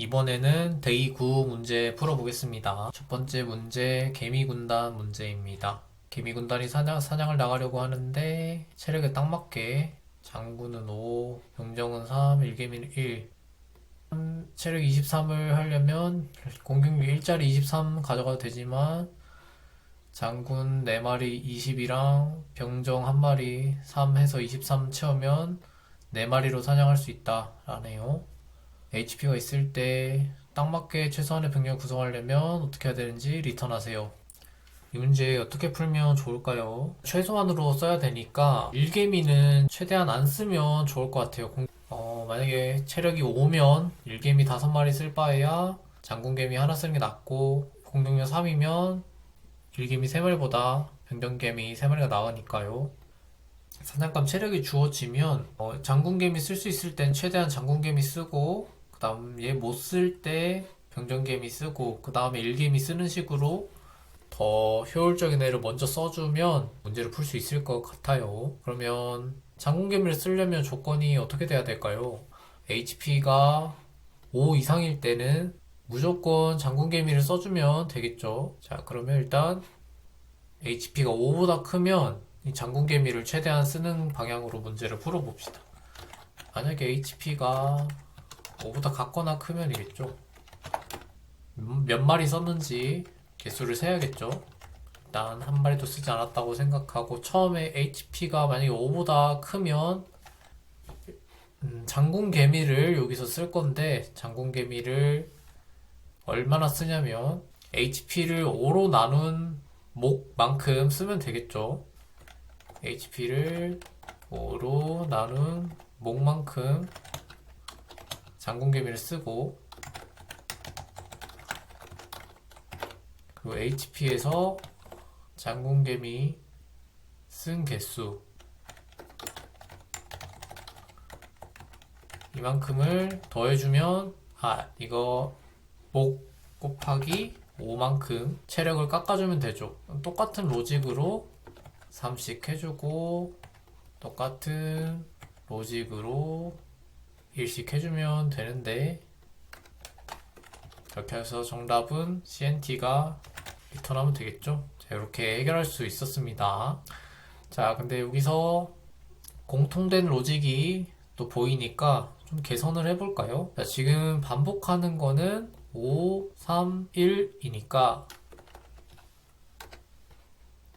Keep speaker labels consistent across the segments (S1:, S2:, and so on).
S1: 이번에는 데이 9 문제 풀어보겠습니다. 첫 번째 문제, 개미군단 문제입니다. 개미군단이 사냥을 나가려고 하는데 체력에 딱 맞게 장군은 5, 병정은 3, 일개미는 1. 체력 23을 하려면 공격력 1짜리 23 가져가도 되지만 장군 4마리 20이랑 병정 1마리 3 해서 23 채우면 4마리로 사냥할 수 있다 라네요. HP가 있을 때 딱 맞게 최소한의 병력을 구성하려면 어떻게 해야 되는지 리턴하세요. 이 문제 어떻게 풀면 좋을까요? 최소한으로 써야 되니까 일개미는 최대한 안 쓰면 좋을 것 같아요. 만약에 체력이 5면 일개미 5마리 쓸 바에야 장군개미 하나 쓰는 게 낫고, 공격력 3이면 일개미 3마리보다 병정개미 3마리가 나으니까요. 사냥감 체력이 주어지면 장군개미 쓸 수 있을 땐 최대한 장군개미 쓰고, 그 다음 얘 못 쓸 때 병정개미 쓰고, 그 다음에 일개미 쓰는 식으로 더 효율적인 애를 먼저 써주면 문제를 풀 수 있을 것 같아요. 그러면 장군개미를 쓰려면 조건이 어떻게 돼야 될까요? HP가 5 이상일 때는 무조건 장군개미를 써주면 되겠죠. 자, 그러면 일단 HP가 5보다 크면 이 장군개미를 최대한 쓰는 방향으로 문제를 풀어봅시다. 만약에 HP가 5보다 같거나 크면이겠죠. 몇 마리 썼는지 개수를 세야겠죠. 일단 한 마리도 쓰지 않았다고 생각하고, 처음에 HP가 만약에 5보다 크면 장군개미를 여기서 쓸 건데, 장군개미를 얼마나 쓰냐면 HP를 5로 나눈 목만큼 쓰면 되겠죠. HP를 5로 나눈 목만큼 장군개미를 쓰고, 그리고 HP에서 장군개미 쓴 개수 이만큼을 더해주면, 이거 목 곱하기 5만큼 체력을 깎아주면 되죠. 똑같은 로직으로 3씩 해주고, 똑같은 로직으로 1씩 해주면 되는데, 이렇게 해서 정답은 CNT가 리턴하면 되겠죠. 자, 이렇게 해결할 수 있었습니다. 자, 근데 여기서 공통된 로직이 또 보이니까 좀 개선을 해볼까요? 자, 지금 반복하는 거는 5, 3, 1이니까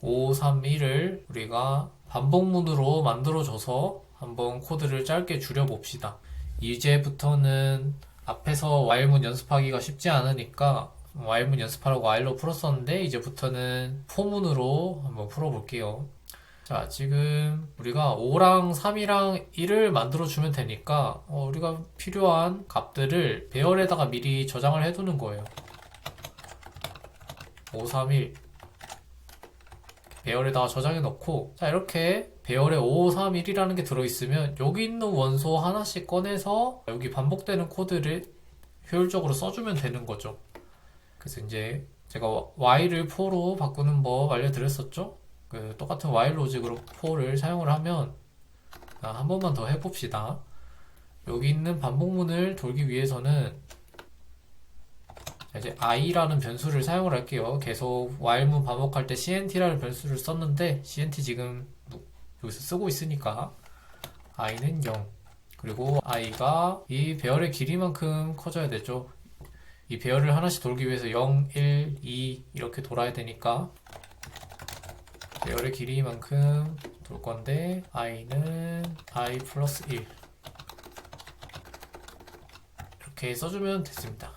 S1: 5, 3, 1을 우리가 반복문으로 만들어줘서 한번 코드를 짧게 줄여봅시다. 이제부터는 앞에서 while문 연습하기가 쉽지 않으니까 while문 연습하라고 while로 풀었었는데, 이제부터는 for문으로 한번 풀어볼게요. 자, 지금 우리가 5랑 3이랑 1을 만들어주면 되니까 우리가 필요한 값들을 배열에다가 미리 저장을 해두는 거예요. 5, 3, 1 배열에다가 저장해 놓고, 자, 이렇게 배열에 5, 3, 1이라는 게 들어있으면 여기 있는 원소 하나씩 꺼내서 여기 반복되는 코드를 효율적으로 써주면 되는 거죠. 그래서 이제 제가 while을 for로 바꾸는 법 알려드렸었죠. 그 똑같은 while 로직으로 for를 사용을 하면, 한 번만 더 해봅시다. 여기 있는 반복문을 돌기 위해서는 이제 i라는 변수를 사용을 할게요. 계속 while문 반복할 때 CNT라는 변수를 썼는데, CNT 지금 여기서 쓰고 있으니까 i는 0, 그리고 i가 이 배열의 길이만큼 커져야 되죠. 이 배열을 하나씩 돌기 위해서 0, 1, 2 이렇게 돌아야 되니까 배열의 길이만큼 돌 건데, i는 i 플러스 1 이렇게 써주면 됐습니다.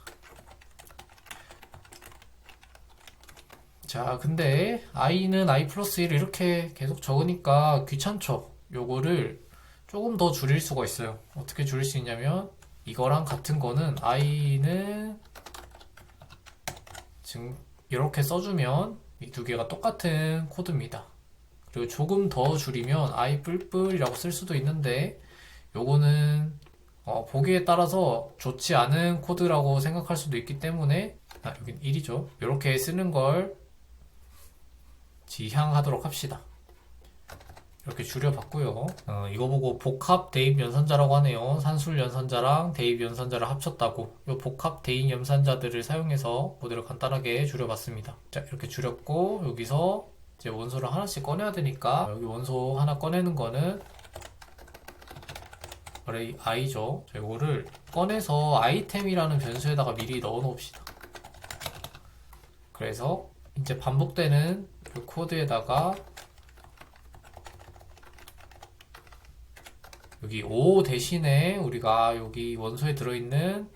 S1: 자, 근데 i는 i 플러스 1 이렇게 계속 적으니까 귀찮죠. 요거를 조금 더 줄일 수가 있어요. 어떻게 줄일 수 있냐면, 이거랑 같은 거는 i는 지금 이렇게 써주면 이 두 개가 똑같은 코드입니다. 그리고 조금 더 줄이면 i 뿔뿔이라고 쓸 수도 있는데, 요거는 보기에 따라서 좋지 않은 코드라고 생각할 수도 있기 때문에, 여긴 1이죠. 이렇게 쓰는 걸 지향하도록 합시다. 이렇게 줄여봤고요. 이거 보고 복합 대입 연산자라고 하네요. 산술 연산자랑 대입 연산자를 합쳤다고. 이 복합 대입 연산자들을 사용해서 모델을 간단하게 줄여봤습니다. 자, 이렇게 줄였고 여기서 이제 원소를 하나씩 꺼내야 되니까 여기 원소 하나 꺼내는 거는 array i죠. 자, 이거를 꺼내서 아이템이라는 변수에다가 미리 넣어 놓읍시다. 그래서 이제 반복되는 이 코드에다가 여기 O 대신에 우리가 여기 원소에 들어있는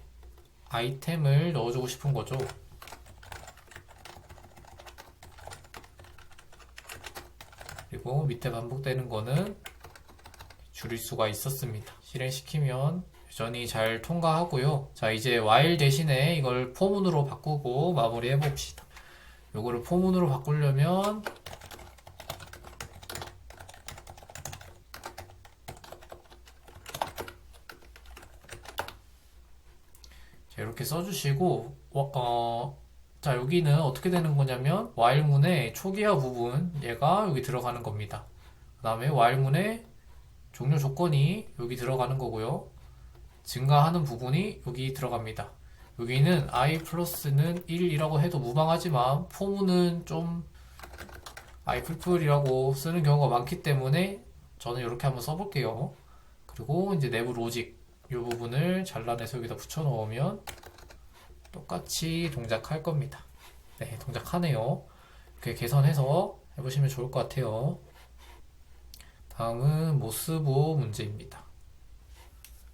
S1: 아이템을 넣어주고 싶은 거죠. 그리고 밑에 반복되는 거는 줄일 수가 있었습니다. 실행시키면 여전히 잘 통과하고요. 자, 이제 while 대신에 이걸 포문으로 바꾸고 마무리해 봅시다. 요거를 포문으로 바꾸려면 자, 이렇게 써주시고 자, 여기는 어떻게 되는 거냐면 while문의 초기화 부분 얘가 여기 들어가는 겁니다. 그 다음에 while문의 종료 조건이 여기 들어가는 거고요. 증가하는 부분이 여기 들어갑니다. 여기는 i 플러스는 1이라고 해도 무방하지만 포문은 좀 i 풀풀이라고 쓰는 경우가 많기 때문에 저는 이렇게 한번 써볼게요. 그리고 이제 내부 로직 이 부분을 잘라내서 여기다 붙여 넣으면 똑같이 동작할 겁니다. 네, 동작하네요. 이렇게 개선해서 해보시면 좋을 것 같아요. 다음은 모스부호 문제입니다.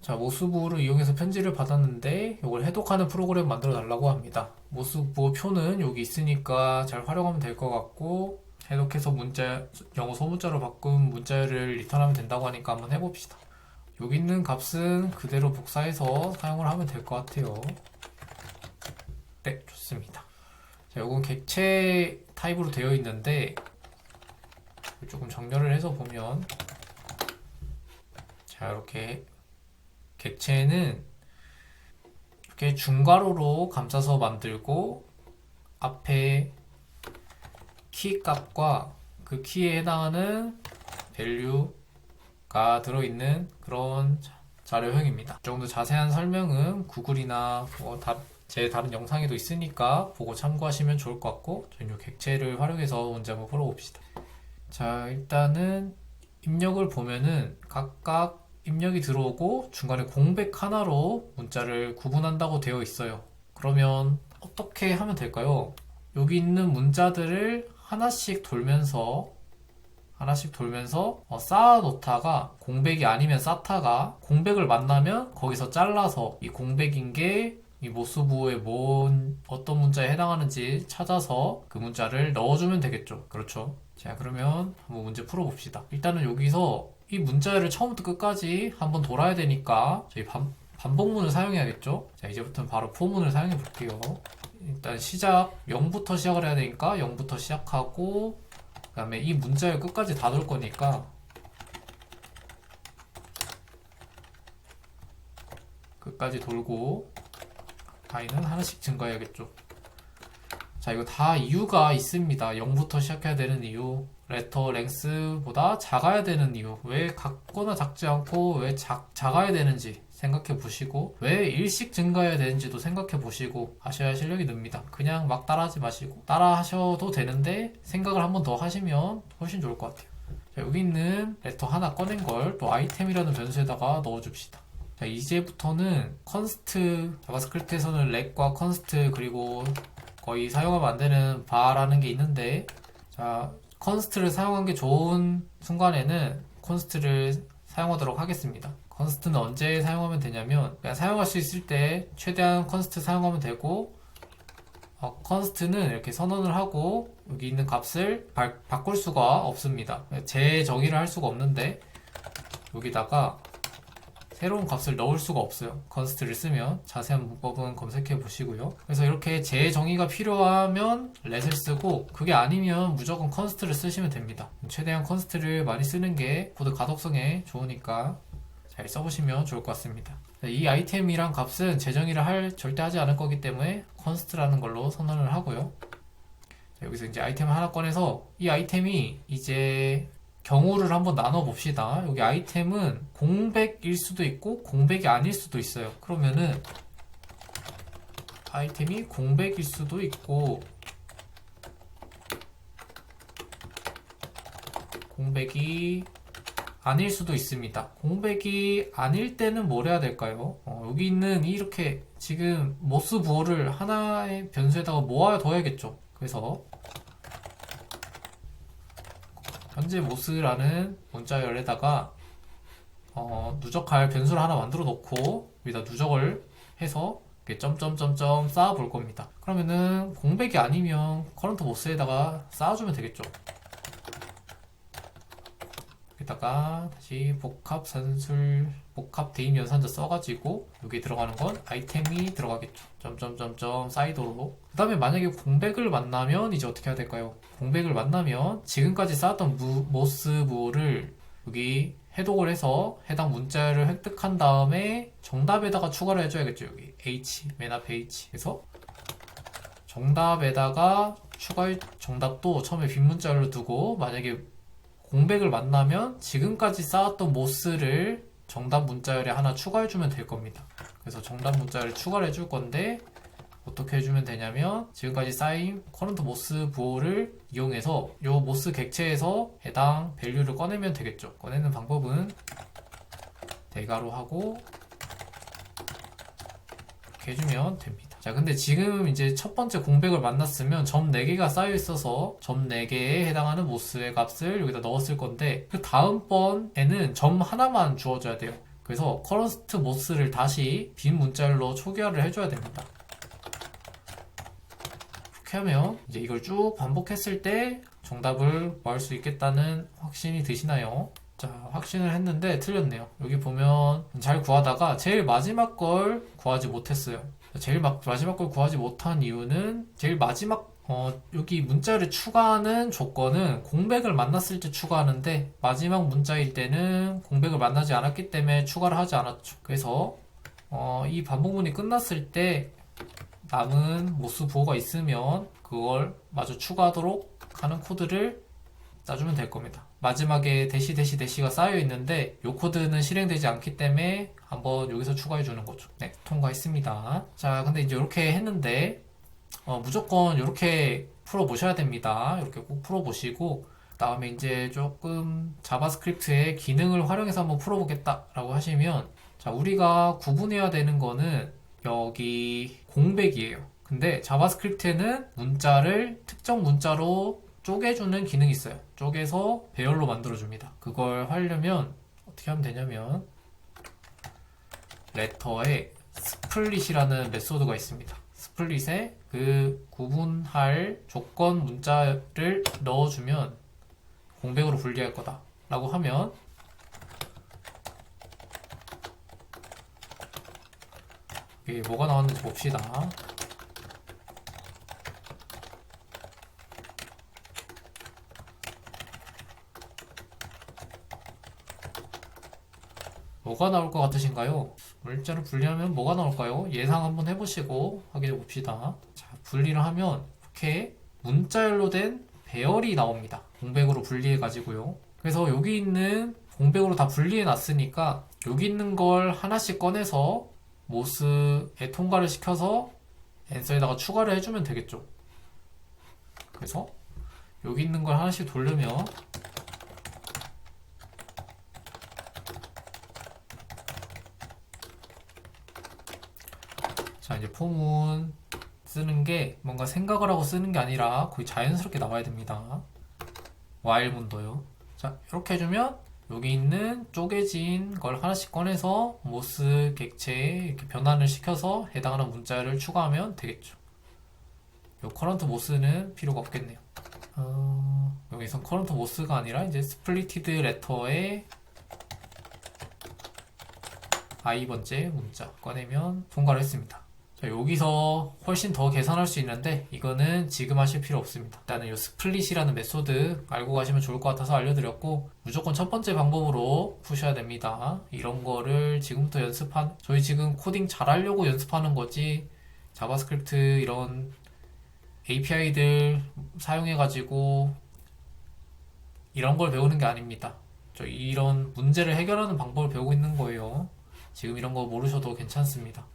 S1: 자, 모스부호를 이용해서 편지를 받았는데 이걸 해독하는 프로그램 만들어 달라고 합니다. 모스부호 표는 여기 있으니까 잘 활용하면 될 것 같고 해독해서 문자, 영어 소문자로 바꾼 문자를 리턴하면 된다고 하니까 한번 해봅시다. 여기 있는 값은 그대로 복사해서 사용을 하면 될 것 같아요. 네, 좋습니다. 자, 이건 객체 타입으로 되어 있는데 조금 정렬을 해서 보면 자, 이렇게 객체는 이렇게 중괄호로 감싸서 만들고 앞에 키 값과 그 키에 해당하는 value가 들어있는 그런 자료형입니다. 좀 더 자세한 설명은 구글이나 제 다른 영상에도 있으니까 보고 참고하시면 좋을 것 같고 저는 이 객체를 활용해서 문제 한번 풀어봅시다. 자, 일단은 입력을 보면은 각각 입력이 들어오고 중간에 공백 하나로 문자를 구분한다고 되어 있어요. 그러면 어떻게 하면 될까요? 여기 있는 문자들을 하나씩 돌면서 쌓아 놓다가 공백이 아니면 쌓다가 공백을 만나면 거기서 잘라서 이 공백인 게 이 모스부호에 어떤 문자에 해당하는지 찾아서 그 문자를 넣어주면 되겠죠. 그렇죠. 자, 그러면 한번 문제 풀어봅시다. 일단은 여기서 이 문자를 처음부터 끝까지 한번 돌아야 되니까 저희 반복문을 사용해야겠죠. 자, 이제부터는 바로 포문을 사용해 볼게요. 일단 0부터 시작을 해야 되니까 0부터 시작하고 그 다음에 이 문자를 끝까지 다 돌 거니까 끝까지 돌고 i는 하나씩 증가해야겠죠. 자, 이거 다 이유가 있습니다. 0부터 시작해야 되는 이유, 레터 랭스보다 작아야 되는 이유, 왜 같거나 작지 않고 왜 작아야 되는지 생각해 보시고 왜 일씩 증가해야 되는지도 생각해 보시고 하셔야 실력이 늡니다. 그냥 막 따라하지 마시고 따라 하셔도 되는데 생각을 한번 더 하시면 훨씬 좋을 것 같아요. 자, 여기 있는 레터 하나 꺼낸 걸 또 아이템이라는 변수에다가 넣어줍시다. 자, 이제부터는 컨스트, 자바스크립트에서는 렉과 컨스트 그리고 거의 사용하면 안 되는 bar라는 게 있는데 자, 컨스트를 사용한 게 좋은 순간에는 컨스트를 사용하도록 하겠습니다. 컨스트는 언제 사용하면 되냐면 그냥 사용할 수 있을 때 최대한 컨스트 사용하면 되고 컨스트는 이렇게 선언을 하고 여기 있는 값을 바꿀 수가 없습니다. 재정의를 할 수가 없는데 여기다가 새로운 값을 넣을 수가 없어요. 컨스트를 쓰면 자세한 문법은 검색해 보시고요. 그래서 이렇게 재정의가 필요하면 let을 쓰고 그게 아니면 무조건 컨스트를 쓰시면 됩니다. 최대한 컨스트를 많이 쓰는 게 코드 가독성에 좋으니까 잘 써보시면 좋을 것 같습니다. 이 아이템이란 값은 재정의를 절대 하지 않을 거기 때문에 컨스트라는 걸로 선언을 하고요. 자, 여기서 이제 아이템을 하나 꺼내서 이 아이템이 이제 경우를 한번 나눠 봅시다. 여기 아이템은 공백일 수도 있고 공백이 아닐 수도 있어요. 그러면은 아이템이 공백일 수도 있고 공백이 아닐 수도 있습니다. 공백이 아닐 때는 뭘 해야 될까요? 여기 있는 이렇게 지금 모스 부호를 하나의 변수에다가 모아 둬야겠죠. 그래서 현재 모스라는 문자열에다가 누적할 변수를 하나 만들어 놓고 여기다 누적을 해서 이렇게 점점점점 쌓아 볼 겁니다. 그러면은 공백이 아니면 커런트 모스에다가 쌓아주면 되겠죠. 여기다가 다시 복합 산술 복합 대입 연산자 써가지고 여기 들어가는 건 아이템이 들어가겠죠. 점점점점 쌓이도록. 그 다음에 만약에 공백을 만나면 이제 어떻게 해야 될까요? 공백을 만나면 지금까지 쌓았던 모스 부호를 여기 해독을 해서 해당 문자를 획득한 다음에 정답에다가 추가를 해줘야겠죠. 여기 H 맨 앞에 H. 그래서 정답에다가 추가할 정답도 처음에 빈 문자를 두고 만약에 공백을 만나면 지금까지 쌓았던 모스를 정답 문자열에 하나 추가해주면 될 겁니다. 그래서 정답 문자열에 추가를 해줄 건데 어떻게 해주면 되냐면 지금까지 쌓인 커런트 모스 부호를 이용해서 이 모스 객체에서 해당 밸류를 꺼내면 되겠죠. 꺼내는 방법은 대괄호 하고 이렇게 해주면 됩니다. 자, 근데 지금 이제 첫 번째 공백을 만났으면 점 4개가 쌓여 있어서 점 4개에 해당하는 모스의 값을 여기다 넣었을 건데 그 다음번에는 점 하나만 주어줘야 돼요. 그래서 커런트 모스를 다시 빈 문자열로 초기화를 해줘야 됩니다. 이렇게 하면 이제 이걸 쭉 반복했을 때 정답을 구할 수 있겠다는 확신이 드시나요? 자, 확신을 했는데 틀렸네요. 여기 보면 잘 구하다가 제일 마지막 걸 구하지 못했어요. 제일 마지막 걸 구하지 못한 이유는 제일 마지막 여기 문자를 추가하는 조건은 공백을 만났을 때 추가하는데 마지막 문자일 때는 공백을 만나지 않았기 때문에 추가를 하지 않았죠. 그래서 이 반복문이 끝났을 때 남은 모스 부호가 있으면 그걸 마저 추가하도록 하는 코드를 짜주면 될 겁니다. 마지막에 대시가 쌓여 있는데 이 코드는 실행되지 않기 때문에 한번 여기서 추가해 주는 거죠. 네, 통과했습니다. 자, 근데 이제 이렇게 했는데 무조건 이렇게 풀어 보셔야 됩니다. 이렇게 꼭 풀어 보시고 그다음에 이제 조금 자바스크립트의 기능을 활용해서 한번 풀어 보겠다라고 하시면 자, 우리가 구분해야 되는 거는 여기 공백이에요. 근데 자바스크립트에는 문자를 특정 문자로 쪼개주는 기능이 있어요. 쪼개서 배열로 만들어줍니다. 그걸 하려면 어떻게 하면 되냐면 레터에 스플릿이라는 메소드가 있습니다. 스플릿에 그 구분할 조건 문자를 넣어주면 공백으로 분리할 거다 라고 하면 이게 뭐가 나왔는지 봅시다. 뭐가 나올 것 같으신가요? 물자를 분리하면 뭐가 나올까요? 예상 한번 해보시고 확인해 봅시다. 자, 분리를 하면 이렇게 문자열로 된 배열이 나옵니다. 공백으로 분리해 가지고요. 그래서 여기 있는 공백으로 다 분리해 놨으니까 여기 있는 걸 하나씩 꺼내서 모스에 통과를 시켜서 앤서에다가 추가를 해주면 되겠죠. 그래서 여기 있는 걸 하나씩 돌려면 자, 이제 폼은 쓰는 게 뭔가 생각을 하고 쓰는 게 아니라 거의 자연스럽게 나와야 됩니다. while문도요. 자, 이렇게 해주면 여기 있는 쪼개진 걸 하나씩 꺼내서 모스 객체에 이렇게 변환을 시켜서 해당하는 문자를 추가하면 되겠죠. 요 커런트 모스는 필요가 없겠네요. 여기선 커런트 모스가 아니라 이제 스플리티드 레터에 i번째 문자 꺼내면 통과를 했습니다. 자, 여기서 훨씬 더 계산할 수 있는데 이거는 지금 하실 필요 없습니다. 일단은 이 스플릿이라는 메소드 알고 가시면 좋을 것 같아서 알려드렸고 무조건 첫 번째 방법으로 푸셔야 됩니다. 이런 거를 지금부터 저희 지금 코딩 잘하려고 연습하는 거지 자바스크립트 이런 API들 사용해가지고 이런 걸 배우는 게 아닙니다. 이런 문제를 해결하는 방법을 배우고 있는 거예요. 지금 이런 거 모르셔도 괜찮습니다.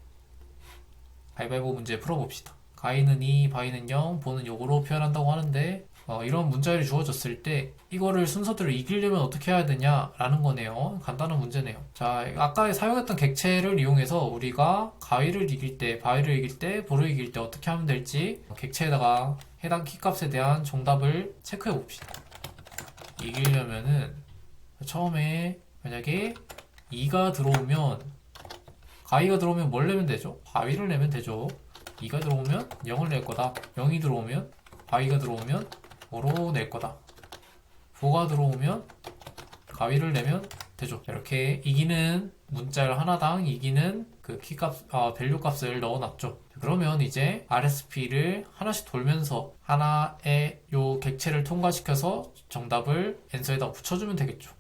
S1: 가위바위보 문제 풀어봅시다. 가위는 2, 바위는 0, 보는 요거로 표현한다고 하는데 이런 문제를 주어졌을 때 이거를 순서대로 이기려면 어떻게 해야 되냐라는 거네요. 간단한 문제네요. 자, 아까 사용했던 객체를 이용해서 우리가 가위를 이길 때, 바위를 이길 때, 볼을 이길 때 어떻게 하면 될지 객체에다가 해당 키값에 대한 정답을 체크해 봅시다. 이기려면은 처음에 만약에 2가 들어오면 가위가 들어오면 뭘 내면 되죠? 바위를 내면 되죠. 2가 들어오면 0을 낼 거다. 0이 들어오면 바위가 들어오면 5로 낼 거다. 9가 들어오면 가위를 내면 되죠. 이렇게 이기는 문자를 하나당 이기는 그 키값, 밸류 값을 넣어놨죠. 그러면 이제 RSP를 하나씩 돌면서 하나의 요 객체를 통과시켜서 정답을 앤서에다 붙여주면 되겠죠.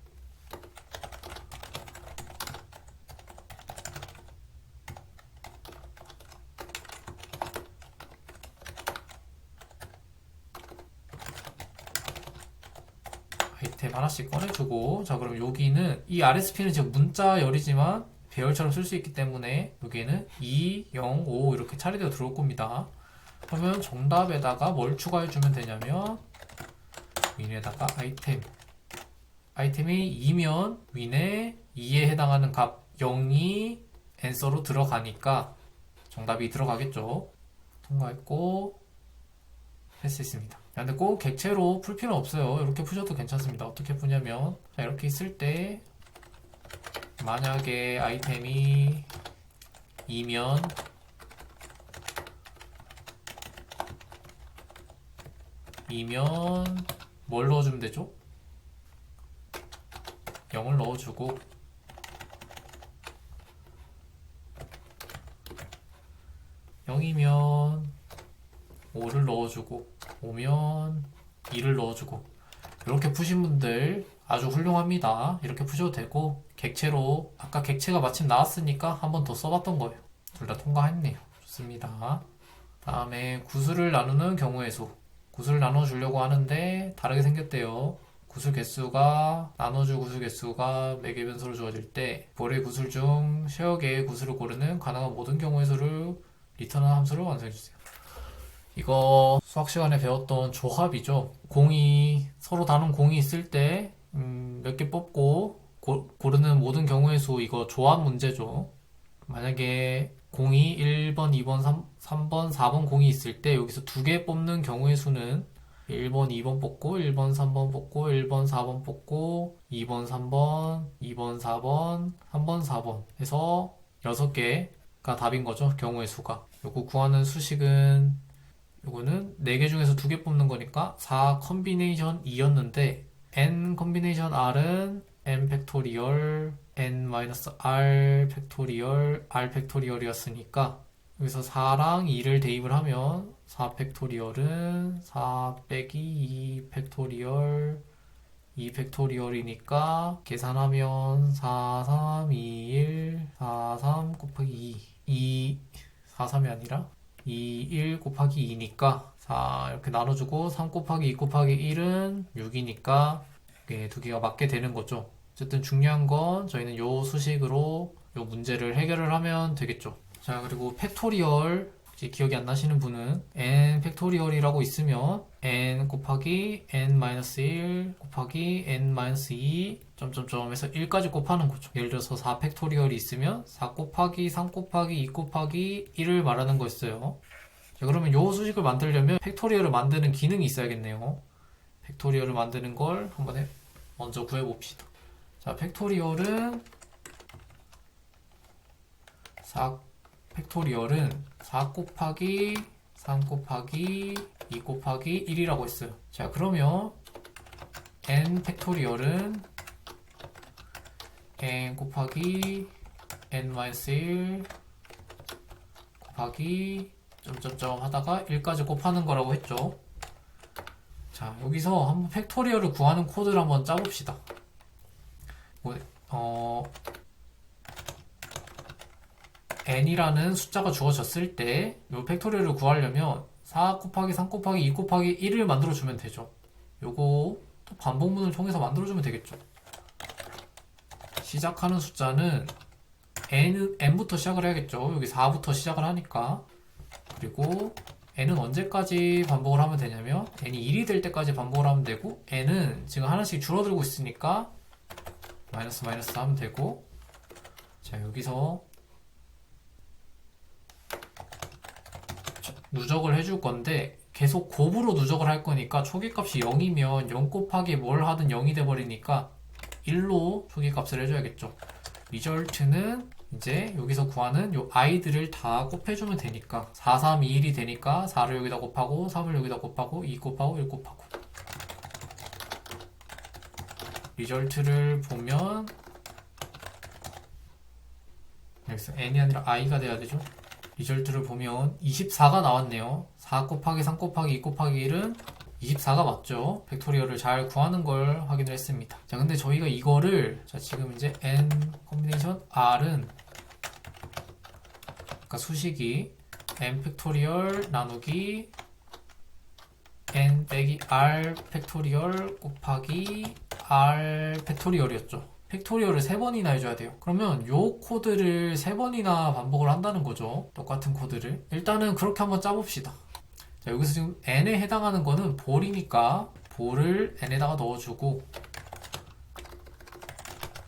S1: 아이템 하나씩 꺼내주고, 자, 그럼 여기는 이 RSP는 지금 문자열이지만 배열처럼 쓸 수 있기 때문에 여기에는 2, 0, 5 이렇게 차례대로 들어올 겁니다. 그러면 정답에다가 뭘 추가해주면 되냐면 윈에다가 아이템이 2면 윈에 2에 해당하는 값 0이 앤서로 들어가니까 정답이 들어가겠죠. 통과했고 패스했습니다. 근데 꼭 객체로 풀 필요는 없어요. 이렇게 푸셔도 괜찮습니다. 어떻게 푸냐면, 자, 이렇게 있을 때 만약에 아이템이 2면 뭘 넣어주면 되죠? 0을 넣어주고, 0이면 5를 넣어주고, 5면 2를 넣어주고, 이렇게 푸신 분들 아주 훌륭합니다. 이렇게 푸셔도 되고, 객체로 아까 객체가 마침 나왔으니까 한 번 더 써봤던 거예요. 둘 다 통과했네요. 좋습니다. 다음에 구수를 나누는 경우의 수. 구수를 나눠주려고 하는데 다르게 생겼대요. 구수 개수가 나눠줄 구수 개수가 매개 변수로 주어질 때 볼의 구술 중 쉐어 개의 구수를 고르는 가능한 모든 경우의 수를 리턴한 함수를 완성해주세요. 이거 수학 시간에 배웠던 조합이죠. 서로 다른 공이 있을 때 몇 개 뽑고 고르는 모든 경우의 수, 이거 조합 문제죠. 만약에 공이 1번, 2번, 3번, 4번 공이 있을 때 여기서 두 개 뽑는 경우의 수는 1번, 2번 뽑고 1번, 3번 뽑고 1번, 4번 뽑고 2번, 3번, 2번, 4번, 3번, 4번 해서 6개가 답인 거죠. 경우의 수가. 요거 구하는 수식은 요거는 4개 중에서 2개 뽑는 거니까 4 컨비네이션 2였는데 n 컨비네이션 r은 n 팩토리얼 n-r 팩토리얼 r 팩토리얼이었으니까 여기서 4랑 2를 대입을 하면 4 팩토리얼은 4 빼기 2 팩토리얼 2 팩토리얼이니까 계산하면 4, 3, 2, 1 4, 3 곱하기 2 4, 3이 아니라 2, 1 곱하기 2니까 4 이렇게 나눠주고 3 곱하기 2 곱하기 1은 6이니까 이게 두 개가 맞게 되는 거죠. 어쨌든 중요한 건 저희는 요 수식으로 요 문제를 해결을 하면 되겠죠. 자, 그리고 팩토리얼 기억이 안 나시는 분은 n 팩토리얼이라고 있으면 n 곱하기 n-1 곱하기 n-2 점점점 해서 1까지 곱하는 거죠. 예를 들어서 4 팩토리얼이 있으면 4 곱하기 3 곱하기 2 곱하기 1을 말하는 거였어요. 자, 그러면 요 수식을 만들려면 팩토리얼을 만드는 기능이 있어야겠네요. 팩토리얼을 만드는 걸 한번 먼저 구해봅시다. 자, 팩토리얼은 4 곱하기 3 곱하기 2 곱하기 1이라고 했어요. 자, 그러면 n 팩토리얼은 n 곱하기 n-1 곱하기 점점점 하다가 1까지 곱하는 거라고 했죠. 자, 여기서 한번 팩토리얼을 구하는 코드를 한번 짜봅시다. n이라는 숫자가 주어졌을 때 이 팩토리얼을 구하려면 4 곱하기 3 곱하기 2 곱하기 1을 만들어주면 되죠. 요거 또 반복문을 통해서 만들어주면 되겠죠. 시작하는 숫자는 n부터 시작을 해야겠죠. 여기 4부터 시작을 하니까. 그리고 n은 언제까지 반복을 하면 되냐면 n이 1이 될 때까지 반복을 하면 되고, n은 지금 하나씩 줄어들고 있으니까 마이너스 마이너스 하면 되고, 자 여기서 누적을 해줄 건데 계속 곱으로 누적을 할 거니까 초기값이 0이면 0 곱하기 뭘 하든 0이 돼버리니까 1로 초기값을 해줘야겠죠. 리절트는 이제 여기서 구하는 요 i들을 다 곱해주면 되니까 4, 3, 2, 1이 되니까 4를 여기다 곱하고 3을 여기다 곱하고 2 곱하고 1 곱하고, 리절트를 보면 여기서 n이 아니라 i가 돼야 되죠. 리절트를 보면 24가 나왔네요. 4 곱하기 3 곱하기 2 곱하기 1은 24가 맞죠. 팩토리얼을 잘 구하는 걸 확인을 했습니다. 자, 근데 저희가 이거를, 자, 지금 이제 n 콤비네이션 r은, 그러니까 수식이 n 팩토리얼 나누기 n 빼기 r 팩토리얼 곱하기 r 팩토리얼이었죠. 팩토리얼을 3번이나 해줘야 돼요. 그러면 요 코드를 3번이나 반복을 한다는 거죠. 똑같은 코드를. 일단은 그렇게 한번 짜봅시다. 자, 여기서 지금 n에 해당하는 거는 볼이니까 볼을 n에다가 넣어주고,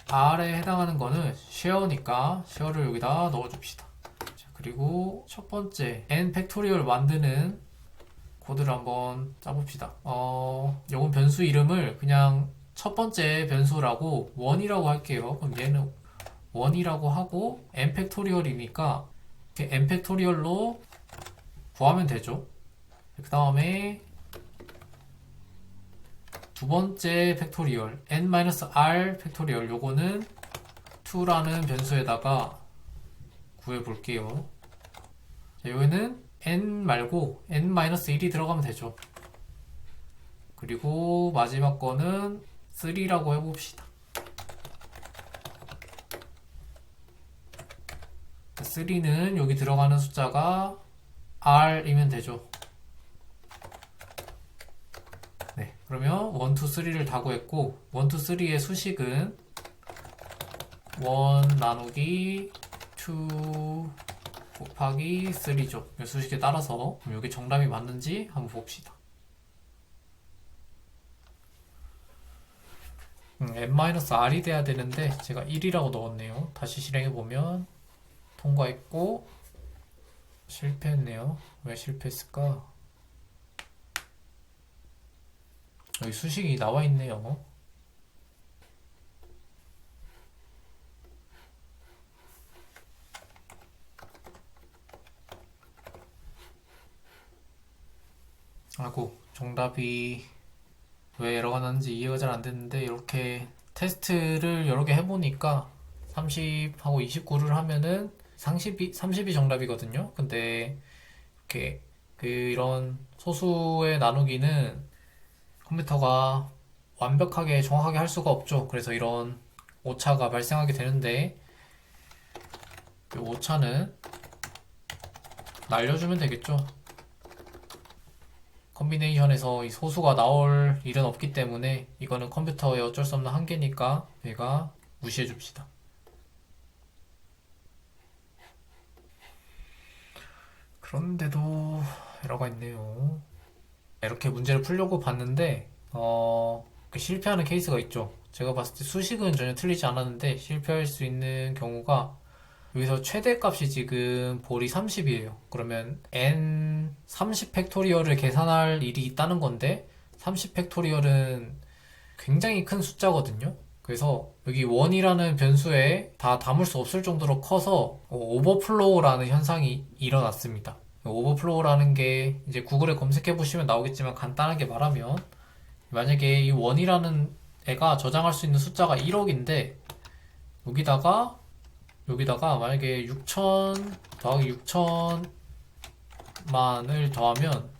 S1: r에 해당하는 거는 쉐어니까 쉐어를 여기다 넣어줍시다. 자, 그리고 첫 번째 n 팩토리얼 만드는 코드를 한번 짜봅시다. 요건 변수 이름을 그냥 첫 번째 변수라고 1이라고 할게요. 그럼 얘는 1이라고 하고 n 팩토리얼이니까 이렇게 n 팩토리얼로 구하면 되죠. 그 다음에 두 번째 팩토리얼 n-r 팩토리얼, 요거는 2라는 변수에다가 구해 볼게요. 자, 여기는 n 말고 n-1이 들어가면 되죠. 그리고 마지막 거는 3라고 해봅시다. 3는 여기 들어가는 숫자가 r이면 되죠. 네, 그러면 1, 2, 3를 다 구했고, 1, 2, 3의 수식은 1 나누기 2 곱하기 3죠. 수식에 따라서 그럼 이게 정답이 맞는지 한번 봅시다. n-r이 돼야 되는데 제가 1이라고 넣었네요. 다시 실행해보면 통과했고 실패했네요. 왜 실패했을까? 여기 수식이 나와 있네요. 아이고, 정답이 왜 에러가 나는지 이해가 잘 안 됐는데, 이렇게 테스트를 여러 개 해보니까 30하고 29를 하면은 30이 정답이거든요. 근데 이렇게 이런 소수의 나누기는 컴퓨터가 완벽하게 정확하게 할 수가 없죠. 그래서 이런 오차가 발생하게 되는데, 이 오차는 날려주면 되겠죠. 컴비네이션에서 이 소수가 나올 일은 없기 때문에 이거는 컴퓨터의 어쩔 수 없는 한계니까 저희가 무시해 줍시다. 그런데도 에러가 있네요. 이렇게 문제를 풀려고 봤는데 실패하는 케이스가 있죠. 제가 봤을 때 수식은 전혀 틀리지 않았는데 실패할 수 있는 경우가, 여기서 최대값이 지금 볼이 30이에요. 그러면 n 30 팩토리얼을 계산할 일이 있다는 건데 30 팩토리얼은 굉장히 큰 숫자거든요. 그래서 여기 1이라는 변수에 다 담을 수 없을 정도로 커서 오버플로우라는 현상이 일어났습니다. 오버플로우라는 게 이제 구글에 검색해 보시면 나오겠지만, 간단하게 말하면 만약에 이 1이라는 애가 저장할 수 있는 숫자가 1억인데 여기다가 만약에 6천 더하기 6천만을 더하면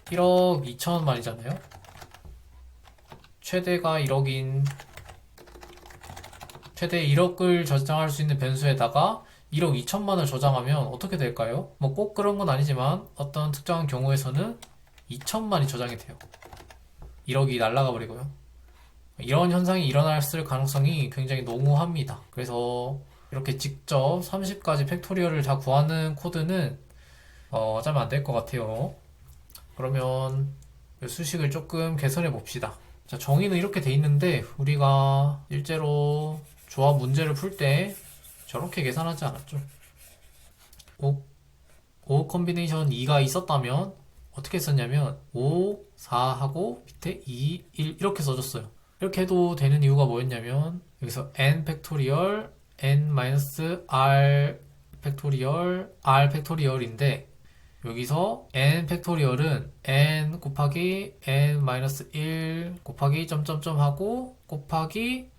S1: 1억 2천만이잖아요. 최대가 1억인, 최대 1억을 저장할 수 있는 변수에다가 1억 2천만을 저장하면 어떻게 될까요? 뭐 꼭 그런 건 아니지만 어떤 특정한 경우에서는 2천만이 저장이 돼요. 1억이 날아가 버리고요. 이런 현상이 일어났을 가능성이 굉장히 농후합니다. 그래서 이렇게 직접 30까지 팩토리얼을 다 구하는 코드는 짜면 안 될 것 같아요. 그러면 이 수식을 조금 개선해 봅시다. 자, 정의는 이렇게 돼 있는데 우리가 실제로 조합 문제를 풀 때 저렇게 계산하지 않았죠. 5 컨비네이션 2가 있었다면 어떻게 썼냐면 5, 4하고 밑에 2, 1 이렇게 써줬어요. 이렇게 해도 되는 이유가 뭐였냐면 여기서 n 팩토리얼 n-r 팩토리얼 r 팩토리얼인데 여기서 n 팩토리얼은 n 곱하기 n-1 곱하기 점점점 하고 곱하기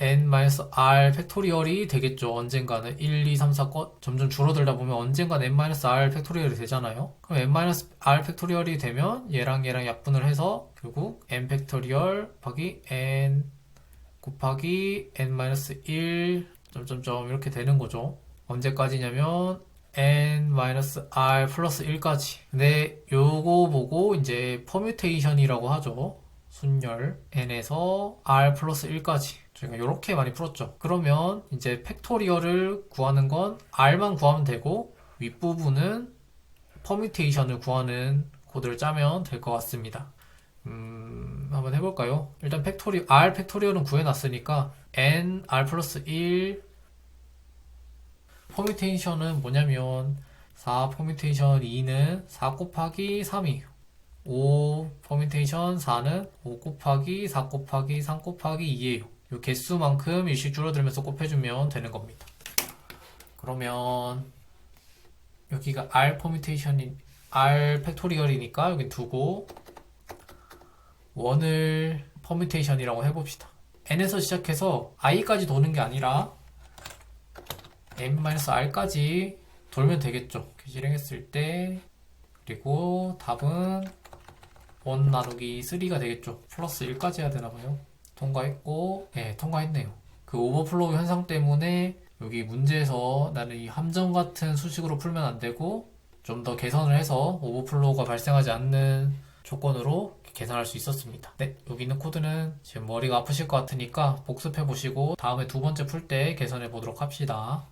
S1: n-r 팩토리얼이 되겠죠. 언젠가는 1, 2, 3, 4 점점 줄어들다 보면 언젠가는 n-r 팩토리얼이 되잖아요. 그럼 n-r 팩토리얼이 되면 얘랑 약분을 해서 결국 n 팩토리얼 곱하기 n 곱하기 n-1 점점점 이렇게 되는 거죠. 언제까지냐면 n-r 플러스 1까지. 근데 요거 보고 이제 퍼뮤테이션이라고 하죠. 순열 n에서 r 플러스 1까지 저희가 이렇게 많이 풀었죠. 그러면 이제 팩토리얼을 구하는 건 r만 구하면 되고 윗부분은 퍼뮤테이션을 구하는 코드를 짜면 될 것 같습니다. 한번 해볼까요? 일단 r 팩토리얼은 구해놨으니까 n r 플러스 1 퍼뮤테이션은 뭐냐면 4 퍼뮤테이션 2는 4 곱하기 3이에요. 5 퍼뮤테이션 4는 5 곱하기 4 곱하기 3 곱하기 2예요. 이 개수만큼 일씩 줄어들면서 곱해주면 되는 겁니다. 그러면 여기가 r 퍼뮤테이션인 r 팩토리얼이니까 여기 두고 원을 퍼뮤테이션이라고 해봅시다. n에서 시작해서 i까지 도는 게 아니라 n-r까지 돌면 되겠죠. 실행했을 때 그리고 답은 1 나누기 3가 되겠죠. 플러스 1까지 해야 되나봐요. 통과했고 네, 통과했네요. 그 오버플로우 현상 때문에 여기 문제에서 나는 이 함정 같은 수식으로 풀면 안 되고 좀 더 개선을 해서 오버플로우가 발생하지 않는 조건으로 계산할 수 있었습니다. 네, 여기 있는 코드는 지금 머리가 아프실 것 같으니까 복습해 보시고 다음에 두 번째 풀 때 개선해 보도록 합시다.